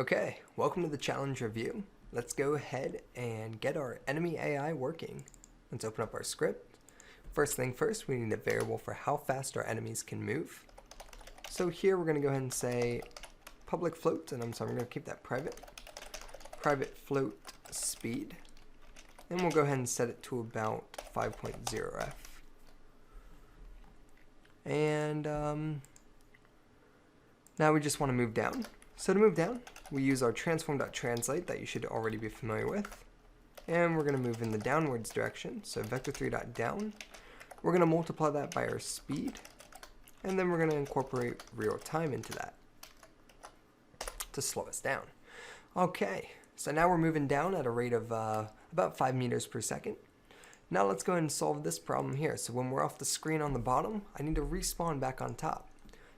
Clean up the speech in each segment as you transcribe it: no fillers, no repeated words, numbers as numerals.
Okay, welcome to the challenge review. Let's go ahead and get our enemy AI working. Let's open up our script. First thing first, we need a variable for how fast our enemies can move. So here we're going to go ahead and say public float, and I'm going to keep that private. Private float speed. And we'll go ahead and set it to about 5.0f. And now we just want to move down. So to move down, we use our transform.translate that you should already be familiar with. And we're going to move in the downwards direction. So vector3.down. We're going to multiply that by our speed. And then we're going to incorporate real time into that to slow us down. Okay, so now we're moving down at a rate of about 5 meters per second. Now let's go ahead and solve this problem here. So when we're off the screen on the bottom, I need to respawn back on top.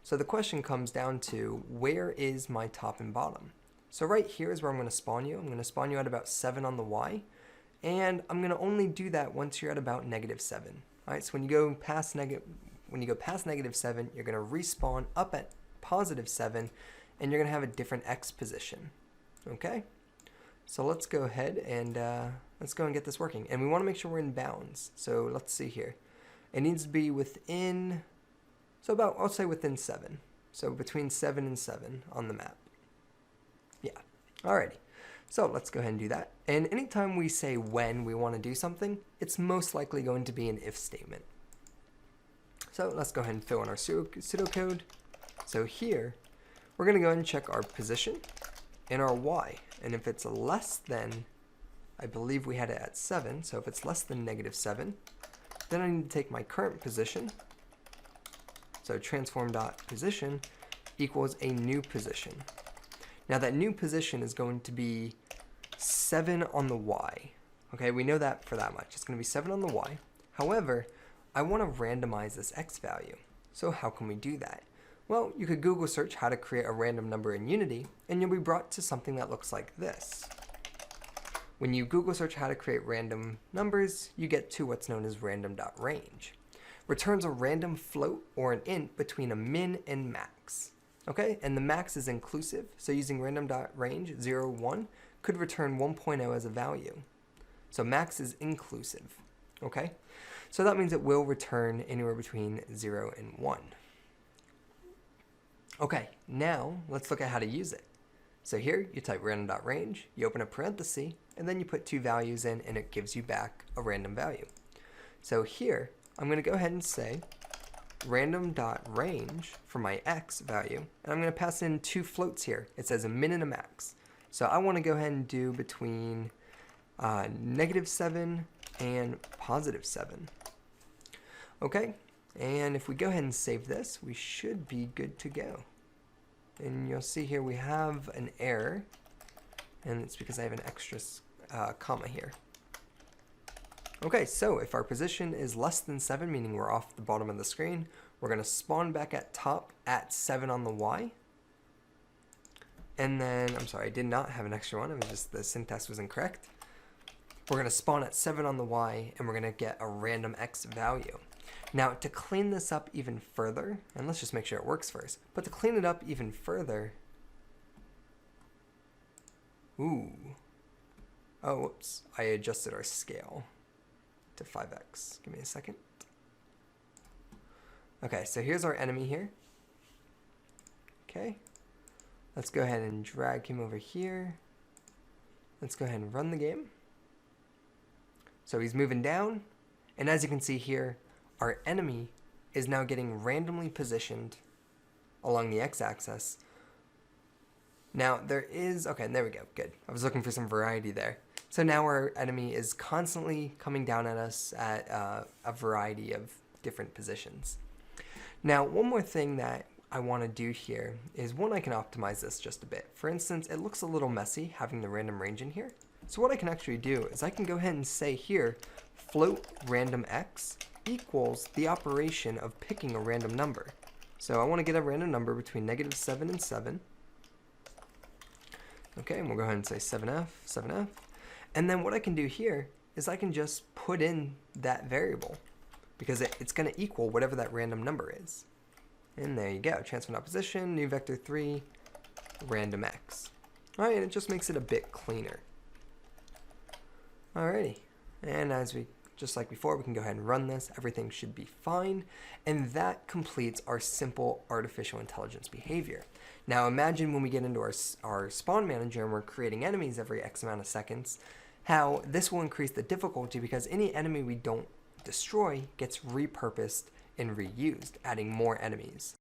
So the question comes down to, where is my top and bottom? So right here is where I'm going to spawn you. I'm going to spawn you at about 7 on the Y. And I'm going to only do that once you're at about -7. All right, so when you go past -7, you're going to respawn up at +7, and you're going to have a different X position. Okay? So let's go ahead and get this working. And we want to make sure we're in bounds. So let's see here. It needs to be within, so about, I'll say within 7. So between 7 and 7 on the map. Yeah. Alrighty. So let's go ahead and do that. And anytime we say when we want to do something, it's most likely going to be an if statement. So let's go ahead and fill in our pseudocode. So here, we're going to go ahead and check our position and our Y. And if it's less than, I believe we had it at 7, so if it's less than -7, then I need to take my current position. So transform.position equals a new position. Now that new position is going to be 7 on the Y. Okay, we know that for that much. It's going to be 7 on the Y. However, I want to randomize this X value. So how can we do that? Well, you could Google search how to create a random number in Unity, and you'll be brought to something that looks like this. When you Google search how to create random numbers, you get to what's known as random.range. Returns a random float or an int between a min and max. Okay, and the max is inclusive, so using random.range 0, 1 could return 1.0 as a value. So max is inclusive. Okay, so that means it will return anywhere between 0 and 1. Okay, now let's look at how to use it. So here you type random.range, you open a parenthesis, and then you put 2 values in, and it gives you back a random value. So here I'm going to go ahead and say random.range for my X value, and I'm going to pass in 2 floats here. It says a min and a max. So I want to go ahead and do between -7 and +7. Okay, and if we go ahead and save this, we should be good to go. And you'll see here we have an error, and it's because I have an extra comma here. Okay, so if our position is less than 7, meaning we're off the bottom of the screen, we're going to spawn back at top at 7 on the Y. And then, I'm sorry, I did not have an extra one. It was just the syntax was incorrect. We're going to spawn at 7 on the Y, and we're going to get a random X value. Now, to clean this up even further, and let's just make sure it works first, but to clean it up even further, oh, whoops, I adjusted our scale to 5x. Give me a second. Okay, so here's our enemy here. Okay, let's go ahead and drag him over here. Let's go ahead and run the game. So he's moving down, and as you can see here, our enemy is now getting randomly positioned along the x-axis. Now there is, okay, there we go, good. I was looking for some variety there. So now our enemy is constantly coming down at us at a variety of different positions. Now, one more thing that I want to do here is, one, I can optimize this just a bit. For instance, it looks a little messy having the random range in here. So what I can actually do is I can go ahead and say here, float random x equals the operation of picking a random number. So I want to get a random number between -7 and 7. Okay, and we'll go ahead and say 7f, 7f. And then what I can do here is I can just put in that variable, because it's going to equal whatever that random number is. And there you go, transform.position, new vector3, random x. Alright, and it just makes it a bit cleaner. Alrighty, and just like before, we can go ahead and run this. Everything should be fine. And that completes our simple artificial intelligence behavior. Now imagine when we get into our spawn manager and we're creating enemies every X amount of seconds, how this will increase the difficulty because any enemy we don't destroy gets repurposed and reused, adding more enemies.